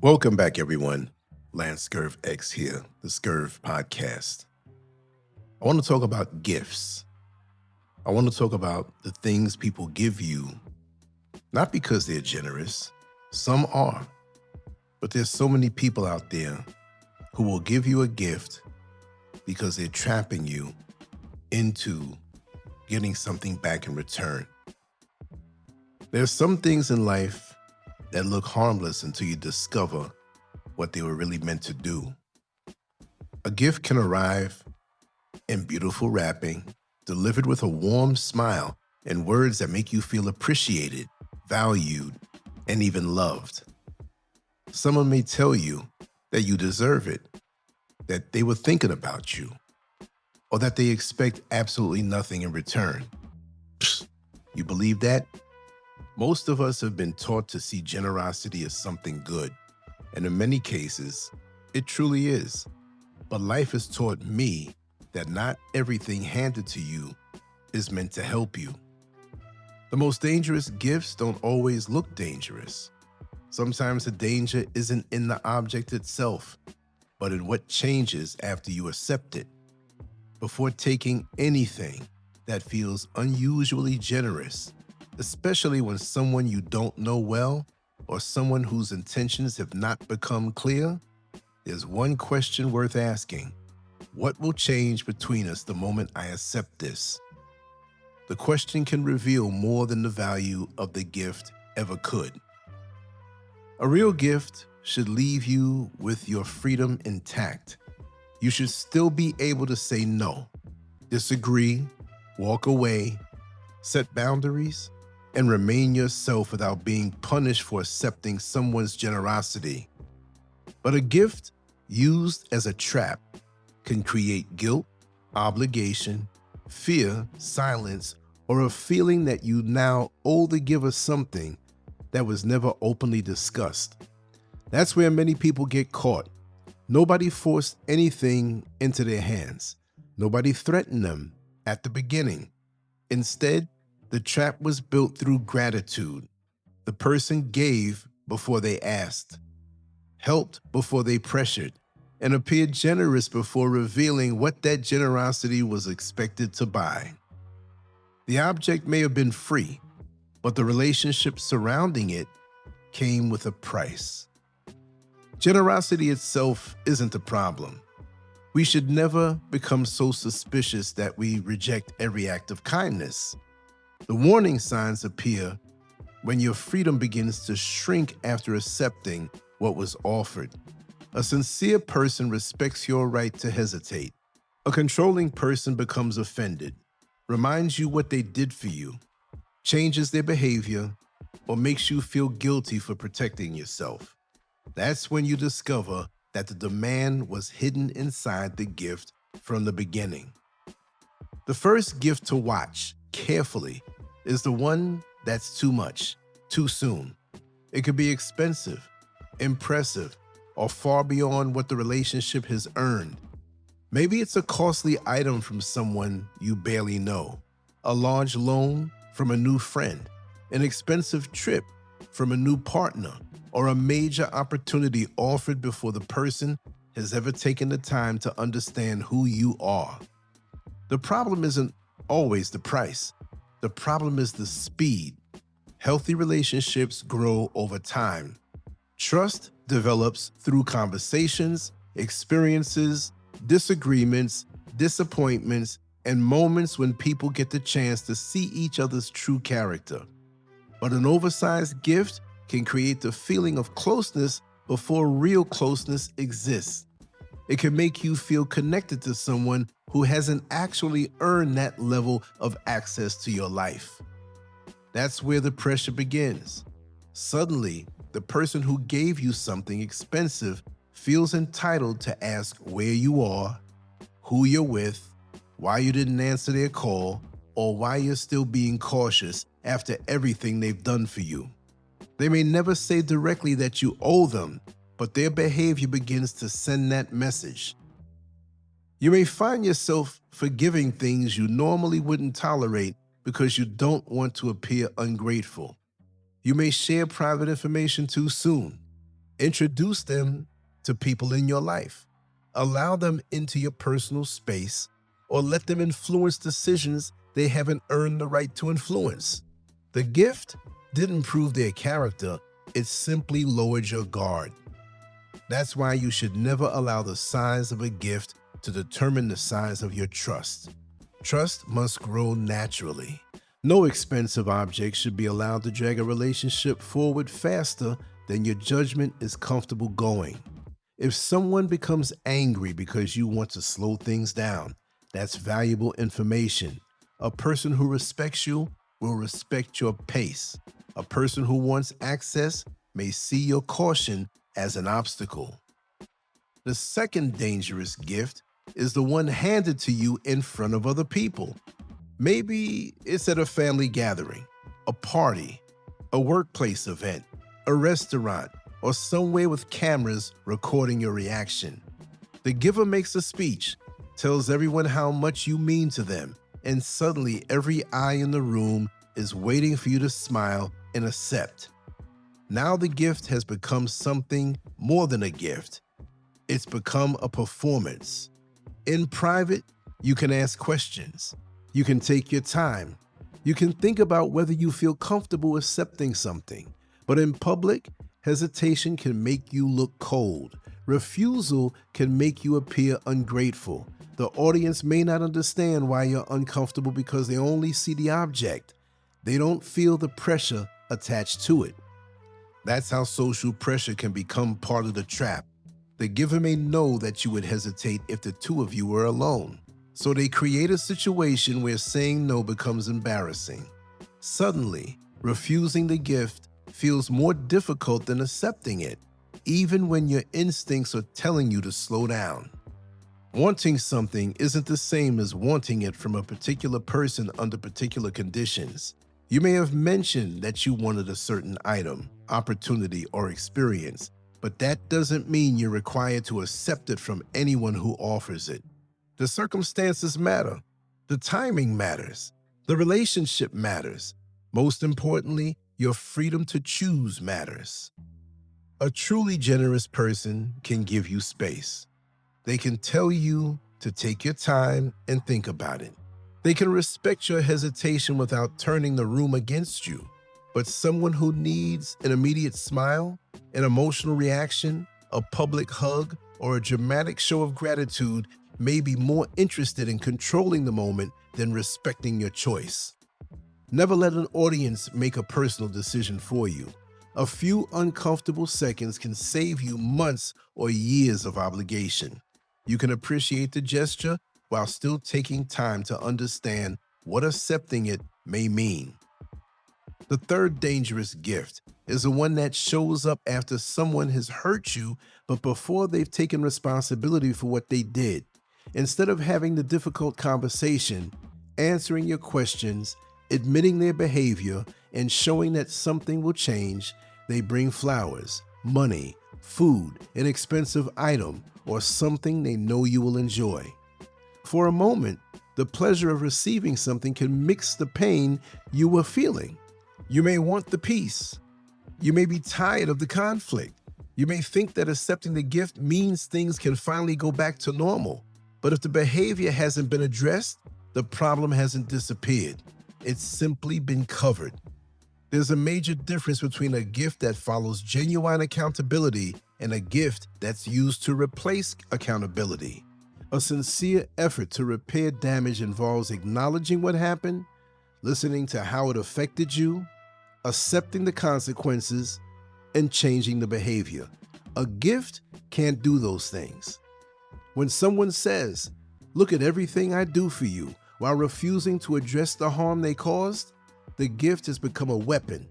Welcome back, everyone. LanceScurvX here, the Scurv podcast. I want to talk about gifts. I want to talk about the things people give you, not because they're generous. Some are, but there's so many people out there who will give you a gift because they're trapping you into getting something back in return. There's some things in life that look harmless until you discover what they were really meant to do. A gift can arrive in beautiful wrapping, delivered with a warm smile and words that make you feel appreciated, valued, and even loved. Someone may tell you that you deserve it, that they were thinking about you, or that they expect absolutely nothing in return. Psst, you believe that? Most of us have been taught to see generosity as something good, and in many cases, it truly is. But life has taught me that not everything handed to you is meant to help you. The most dangerous gifts don't always look dangerous. Sometimes the danger isn't in the object itself, but in what changes after you accept it. Before taking anything that feels unusually generous, especially when someone you don't know well or someone whose intentions have not become clear, there's one question worth asking. What will change between us the moment I accept this? The question can reveal more than the value of the gift ever could. A real gift should leave you with your freedom intact. You should still be able to say no, disagree, walk away, set boundaries, and remain yourself without being punished for accepting someone's generosity. But a gift used as a trap can create guilt, obligation, fear, silence, or a feeling that you now owe the giver something that was never openly discussed. That's where many people get caught. Nobody forced anything into their hands. Nobody threatened them at the beginning. Instead, the trap was built through gratitude. The person gave before they asked, helped before they pressured, and appeared generous before revealing what that generosity was expected to buy. The object may have been free, but the relationship surrounding it came with a price. Generosity itself isn't the problem. We should never become so suspicious that we reject every act of kindness. The warning signs appear when your freedom begins to shrink after accepting what was offered. A sincere person respects your right to hesitate. A controlling person becomes offended, reminds you what they did for you, changes their behavior, or makes you feel guilty for protecting yourself. That's when you discover that the demand was hidden inside the gift from the beginning. The first gift to watch carefully is the one that's too much, too soon. It could be expensive, impressive, or far beyond what the relationship has earned. Maybe it's a costly item from someone you barely know, a large loan from a new friend, an expensive trip from a new partner, or a major opportunity offered before the person has ever taken the time to understand who you are. The problem isn't always the price. The problem is the speed. Healthy relationships grow over time. Trust develops through conversations, experiences, disagreements, disappointments, and moments when people get the chance to see each other's true character. But an oversized gift can create the feeling of closeness before real closeness exists. It can make you feel connected to someone who hasn't actually earned that level of access to your life. That's where the pressure begins. Suddenly, the person who gave you something expensive feels entitled to ask where you are, who you're with, why you didn't answer their call, or why you're still being cautious after everything they've done for you. They may never say directly that you owe them, but their behavior begins to send that message. You may find yourself forgiving things you normally wouldn't tolerate because you don't want to appear ungrateful. You may share private information too soon. Introduce them to people in your life. Allow them into your personal space or let them influence decisions they haven't earned the right to influence. The gift didn't prove their character, it simply lowered your guard. That's why you should never allow the size of a gift to determine the size of your trust. Trust must grow naturally. No expensive object should be allowed to drag a relationship forward faster than your judgment is comfortable going. If someone becomes angry because you want to slow things down, that's valuable information. A person who respects you will respect your pace. A person who wants access may see your caution as an obstacle. The second dangerous gift is the one handed to you in front of other people. Maybe it's at a family gathering, a party, a workplace event, a restaurant, or somewhere with cameras recording your reaction. The giver makes a speech, tells everyone how much you mean to them, and suddenly every eye in the room is waiting for you to smile and accept. Now the gift has become something more than a gift. It's become a performance. In private, you can ask questions. You can take your time. You can think about whether you feel comfortable accepting something. But in public, hesitation can make you look cold. Refusal can make you appear ungrateful. The audience may not understand why you're uncomfortable because they only see the object. They don't feel the pressure attached to it. That's how social pressure can become part of the trap. The giver may know that you would hesitate if the two of you were alone. So they create a situation where saying no becomes embarrassing. Suddenly, refusing the gift feels more difficult than accepting it, even when your instincts are telling you to slow down. Wanting something isn't the same as wanting it from a particular person under particular conditions. You may have mentioned that you wanted a certain item, opportunity, or experience, but that doesn't mean you're required to accept it from anyone who offers it. The circumstances matter. The timing matters. The relationship matters. Most importantly, your freedom to choose matters. A truly generous person can give you space. They can tell you to take your time and think about it. They can respect your hesitation without turning the room against you. But someone who needs an immediate smile, an emotional reaction, a public hug, or a dramatic show of gratitude may be more interested in controlling the moment than respecting your choice. Never let an audience make a personal decision for you. A few uncomfortable seconds can save you months or years of obligation. You can appreciate the gesture while still taking time to understand what accepting it may mean. The third dangerous gift is the one that shows up after someone has hurt you, but before they've taken responsibility for what they did. Instead of having the difficult conversation, answering your questions, admitting their behavior, and showing that something will change, they bring flowers, money, food, an expensive item, or something they know you will enjoy. For a moment, the pleasure of receiving something can mix the pain you were feeling. You may want the peace. You may be tired of the conflict. You may think that accepting the gift means things can finally go back to normal. But if the behavior hasn't been addressed, the problem hasn't disappeared. It's simply been covered. There's a major difference between a gift that follows genuine accountability and a gift that's used to replace accountability. A sincere effort to repair damage involves acknowledging what happened, listening to how it affected you, accepting the consequences, and changing the behavior. A gift can't do those things. When someone says, "Look at everything I do for you," while refusing to address the harm they caused, the gift has become a weapon.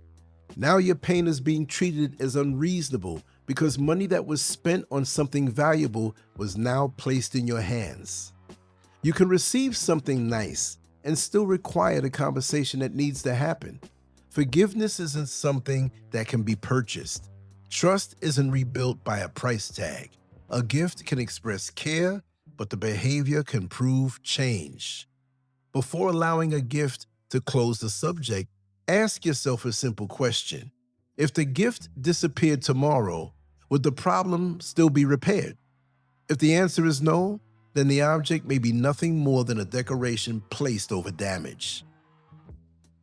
Now your pain is being treated as unreasonable because money that was spent on something valuable was now placed in your hands. You can receive something nice and still require the conversation that needs to happen. Forgiveness isn't something that can be purchased. Trust isn't rebuilt by a price tag. A gift can express care, but the behavior can prove change. Before allowing a gift to close the subject, ask yourself a simple question. If the gift disappeared tomorrow, Would the problem still be repaired? If the answer is no, then the object may be nothing more than a decoration placed over damage.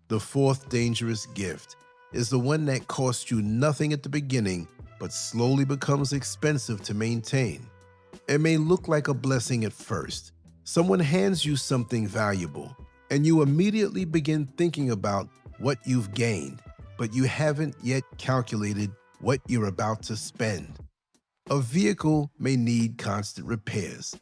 The fourth dangerous gift is the one that costs you nothing at the beginning but slowly becomes expensive to maintain. It may look like a blessing at first. Someone hands you something valuable, and you immediately begin thinking about what you've gained, but you haven't yet calculated what you're about to spend. A vehicle may need constant repairs.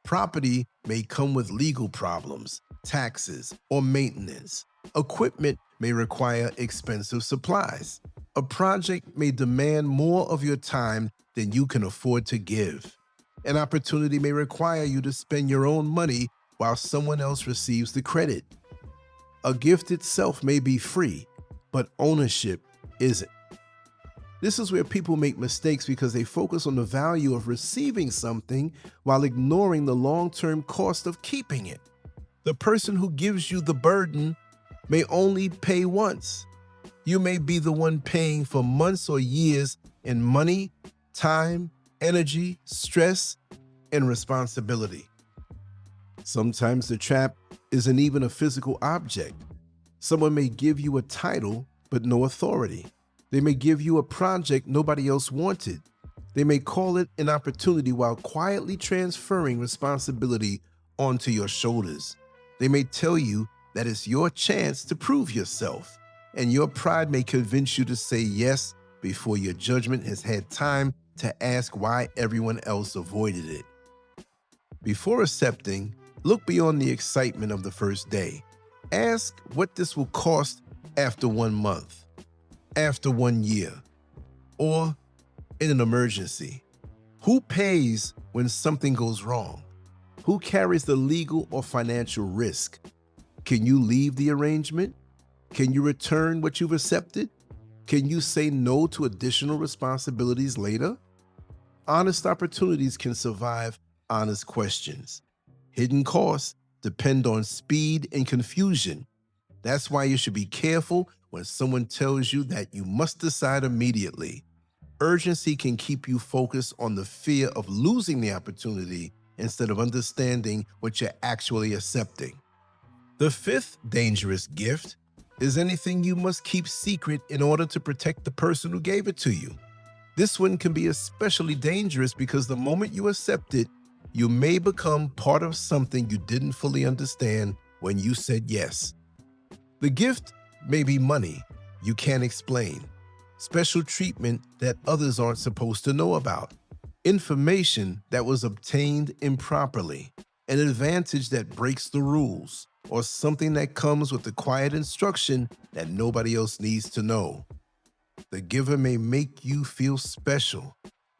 Property may come with legal problems, taxes, or maintenance. Equipment may require expensive supplies. A project may demand more of your time than you can afford to give. An opportunity may require you to spend your own money while someone else receives the credit. A gift itself may be free, but ownership isn't. This is where people make mistakes because they focus on the value of receiving something while ignoring the long-term cost of keeping it. The person who gives you the burden may only pay once. You may be the one paying for months or years in money, time, energy, stress, and responsibility. Sometimes the trap isn't even a physical object. Someone may give you a title, but no authority. They may give you a project nobody else wanted. They may call it an opportunity while quietly transferring responsibility onto your shoulders. They may tell you that it's your chance to prove yourself, and your pride may convince you to say yes before your judgment has had time to ask why everyone else avoided it. Before accepting, look beyond the excitement of the first day. Ask what this will cost after 1 month, after 1 year, or in an emergency. Who pays when something goes wrong? Who carries the legal or financial risk? Can you leave the arrangement? Can you return what you've accepted? Can you say no to additional responsibilities later? Honest opportunities can survive honest questions. Hidden costs depend on speed and confusion. That's why you should be careful when someone tells you that you must decide immediately. Urgency can keep you focused on the fear of losing the opportunity instead of understanding what you're actually accepting. The fifth dangerous gift is anything you must keep secret in order to protect the person who gave it to you. This one can be especially dangerous because the moment you accept it, you may become part of something you didn't fully understand when you said yes. The gift may be money you can't explain, special treatment that others aren't supposed to know about, information that was obtained improperly, an advantage that breaks the rules, or something that comes with the quiet instruction that nobody else needs to know. The giver may make you feel special.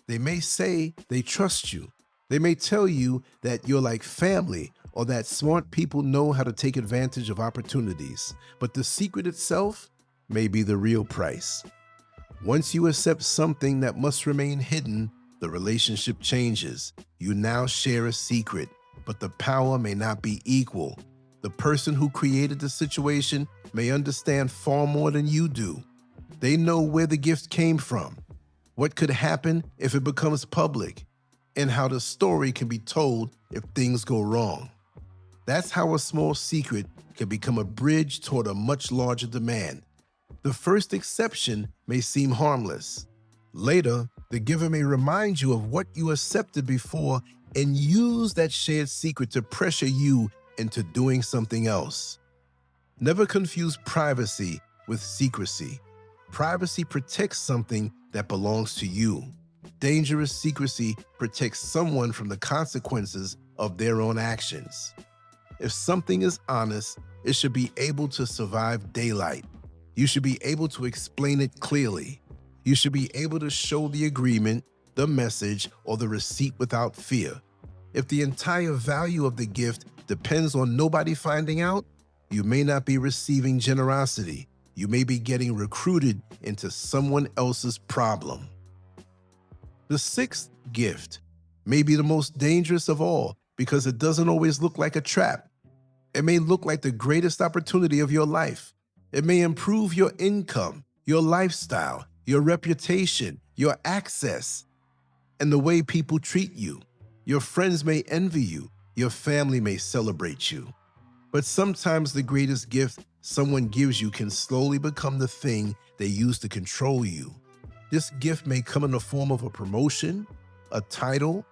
They may say they trust you. They may tell you that you're like family or that smart people know how to take advantage of opportunities, but the secret itself may be the real price. Once you accept something that must remain hidden, the relationship changes. You now share a secret, but the power may not be equal. The person who created the situation may understand far more than you do. They know where the gift came from, what could happen if it becomes public, and how the story can be told if things go wrong. That's how a small secret can become a bridge toward a much larger demand. The first exception may seem harmless. Later, the giver may remind you of what you accepted before and use that shared secret to pressure you into doing something else. Never confuse privacy with secrecy. Privacy protects something that belongs to you. Dangerous secrecy protects someone from the consequences of their own actions. If something is honest, it should be able to survive daylight. You should be able to explain it clearly. You should be able to show the agreement, the message, or the receipt without fear. If the entire value of the gift depends on nobody finding out, you may not be receiving generosity. You may be getting recruited into someone else's problem. The sixth gift may be the most dangerous of all because it doesn't always look like a trap. It may look like the greatest opportunity of your life. It may improve your income, your lifestyle, your reputation, your access. and the way people treat you. Your friends may envy you, your family may celebrate you. But sometimes the greatest gift someone gives you can slowly become the thing they use to control you. This gift may come in the form of a promotion, a title,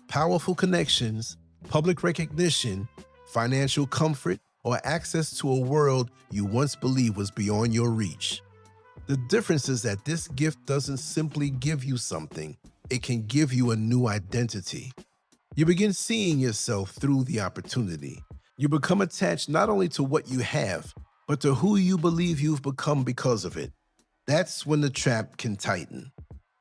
powerful connections, public recognition, financial comfort, or access to a world you once believed was beyond your reach. The difference is that this gift doesn't simply give you something, it can give you a new identity. You begin seeing yourself through the opportunity. You become attached not only to what you have, but to who you believe you've become because of it. That's when the trap can tighten.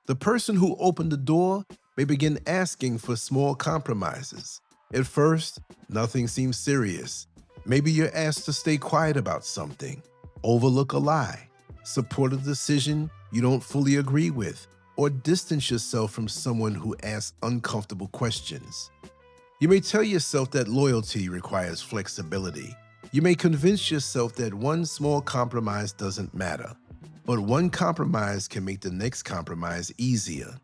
The person who opened the door may begin asking for small compromises. At first, nothing seems serious. Maybe you're asked to stay quiet about something, overlook a lie, support a decision you don't fully agree with, or distance yourself from someone who asks uncomfortable questions. You may tell yourself that loyalty requires flexibility. You may convince yourself that one small compromise doesn't matter, but one compromise can make the next compromise easier.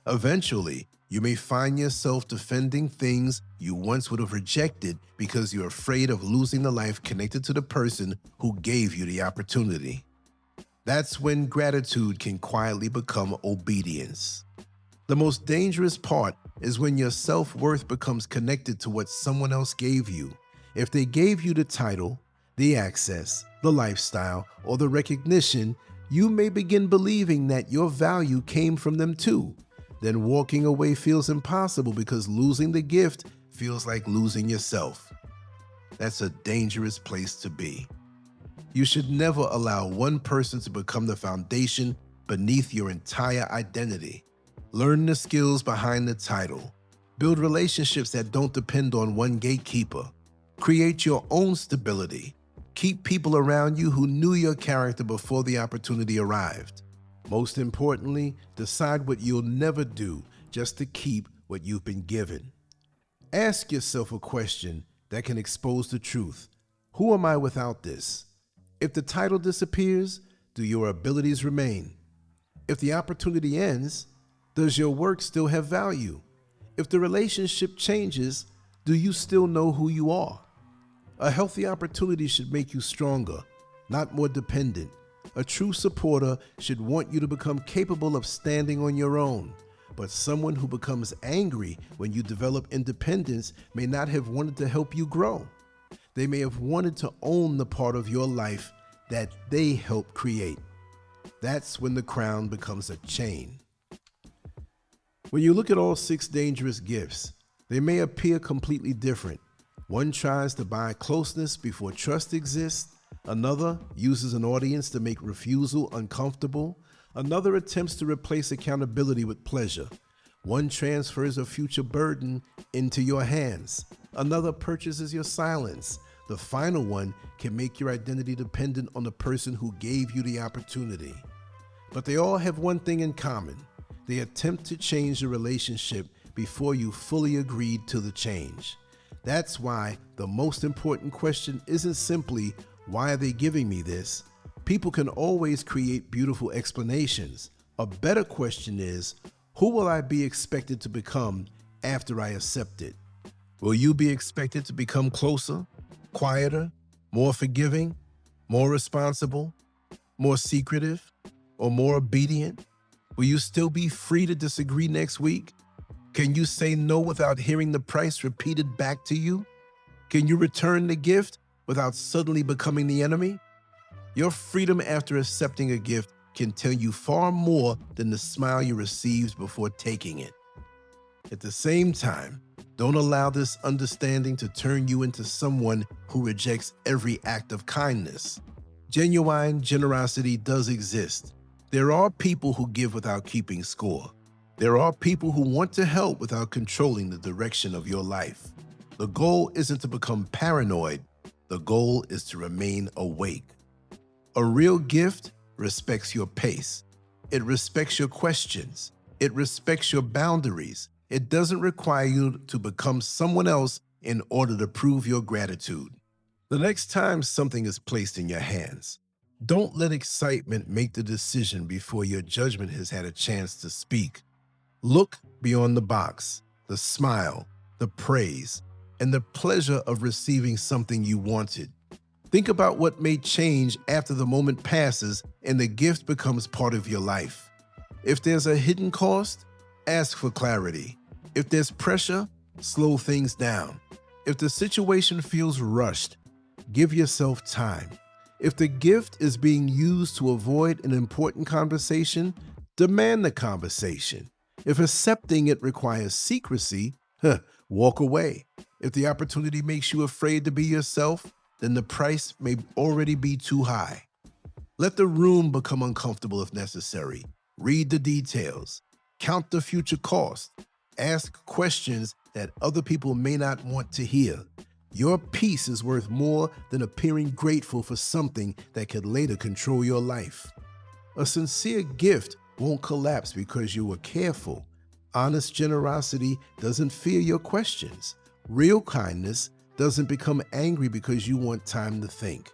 Eventually, you may find yourself defending things you once would have rejected because you're afraid of losing the life connected to the person who gave you the opportunity. That's when gratitude can quietly become obedience. The most dangerous part is when your self-worth becomes connected to what someone else gave you. If they gave you the title, the access, the lifestyle, or the recognition, you may begin believing that your value came from them too. Then walking away feels impossible because losing the gift feels like losing yourself. That's a dangerous place to be. You should never allow one person to become the foundation beneath your entire identity. Learn the skills behind the title. Build relationships that don't depend on one gatekeeper. Create your own stability. Keep people around you who knew your character before the opportunity arrived. Most importantly, decide what you'll never do just to keep what you've been given. Ask yourself a question that can expose the truth. Who am I without this? If the title disappears, do your abilities remain? If the opportunity ends, does your work still have value? If the relationship changes, do you still know who you are? A healthy opportunity should make you stronger, not more dependent. A true supporter should want you to become capable of standing on your own. But someone who becomes angry when you develop independence may not have wanted to help you grow. They may have wanted to own the part of your life that they helped create. That's when the crown becomes a chain. When you look at all 6 dangerous gifts, they may appear completely different. One tries to buy closeness before trust exists. Another uses an audience to make refusal uncomfortable. Another attempts to replace accountability with pleasure. One transfers a future burden into your hands. Another purchases your silence. The final one can make your identity dependent on the person who gave you the opportunity. But they all have one thing in common. They attempt to change the relationship before you fully agreed to the change. That's why the most important question isn't simply, why are they giving me this? People can always create beautiful explanations. A better question is, who will I be expected to become after I accept it? Will you be expected to become closer, quieter, more forgiving, more responsible, more secretive, or more obedient? Will you still be free to disagree next week? Can you say no without hearing the price repeated back to you? Can you return the gift without suddenly becoming the enemy? Your freedom after accepting a gift can tell you far more than the smile you received before taking it. At the same time, don't allow this understanding to turn you into someone who rejects every act of kindness. Genuine generosity does exist. There are people who give without keeping score. There are people who want to help without controlling the direction of your life. The goal isn't to become paranoid. The goal is to remain awake. A real gift respects your pace. It respects your questions. It respects your boundaries. It doesn't require you to become someone else in order to prove your gratitude. The next time something is placed in your hands, don't let excitement make the decision before your judgment has had a chance to speak. Look beyond the box, the smile, the praise, and the pleasure of receiving something you wanted. Think about what may change after the moment passes and the gift becomes part of your life. If there's a hidden cost, ask for clarity. If there's pressure, slow things down. If the situation feels rushed, give yourself time. If the gift is being used to avoid an important conversation, demand the conversation. If accepting it requires secrecy, walk away. If the opportunity makes you afraid to be yourself, then the price may already be too high. Let the room become uncomfortable if necessary. Read the details. Count the future cost. Ask questions that other people may not want to hear. Your peace is worth more than appearing grateful for something that could later control your life. A sincere gift won't collapse because you were careful. Honest generosity doesn't fear your questions. Real kindness doesn't become angry because you want time to think.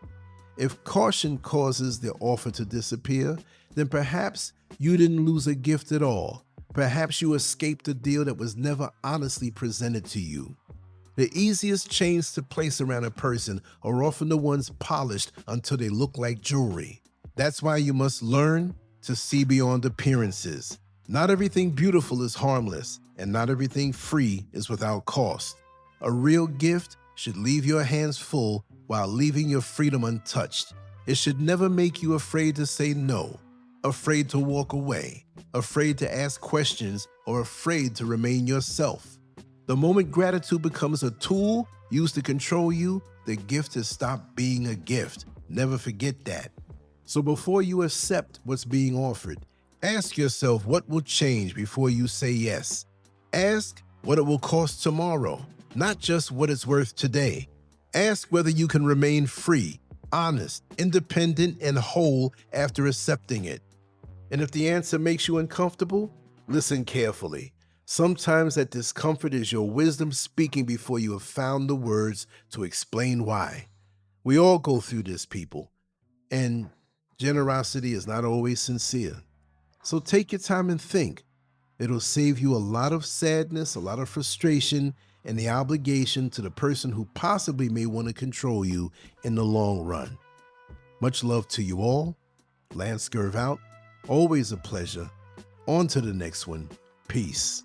If caution causes the offer to disappear, then perhaps you didn't lose a gift at all. Perhaps you escaped a deal that was never honestly presented to you. The easiest chains to place around a person are often the ones polished until they look like jewelry. That's why you must learn to see beyond appearances. Not everything beautiful is harmless, and not everything free is without cost. A real gift should leave your hands full while leaving your freedom untouched. It should never make you afraid to say no, afraid to walk away, afraid to ask questions, or afraid to remain yourself. The moment gratitude becomes a tool used to control you, the gift has stopped being a gift. Never forget that. So before you accept what's being offered, ask yourself what will change before you say yes. Ask what it will cost tomorrow, not just what it's worth today. Ask whether you can remain free, honest, independent, and whole after accepting it. And if the answer makes you uncomfortable, listen carefully. Sometimes that discomfort is your wisdom speaking before you have found the words to explain why. We all go through this, people, and generosity is not always sincere. So take your time and think. It'll save you a lot of sadness, a lot of frustration, and the obligation to the person who possibly may want to control you in the long run. Much love to you all. LanceScurv out. Always a pleasure. On to the next one. Peace.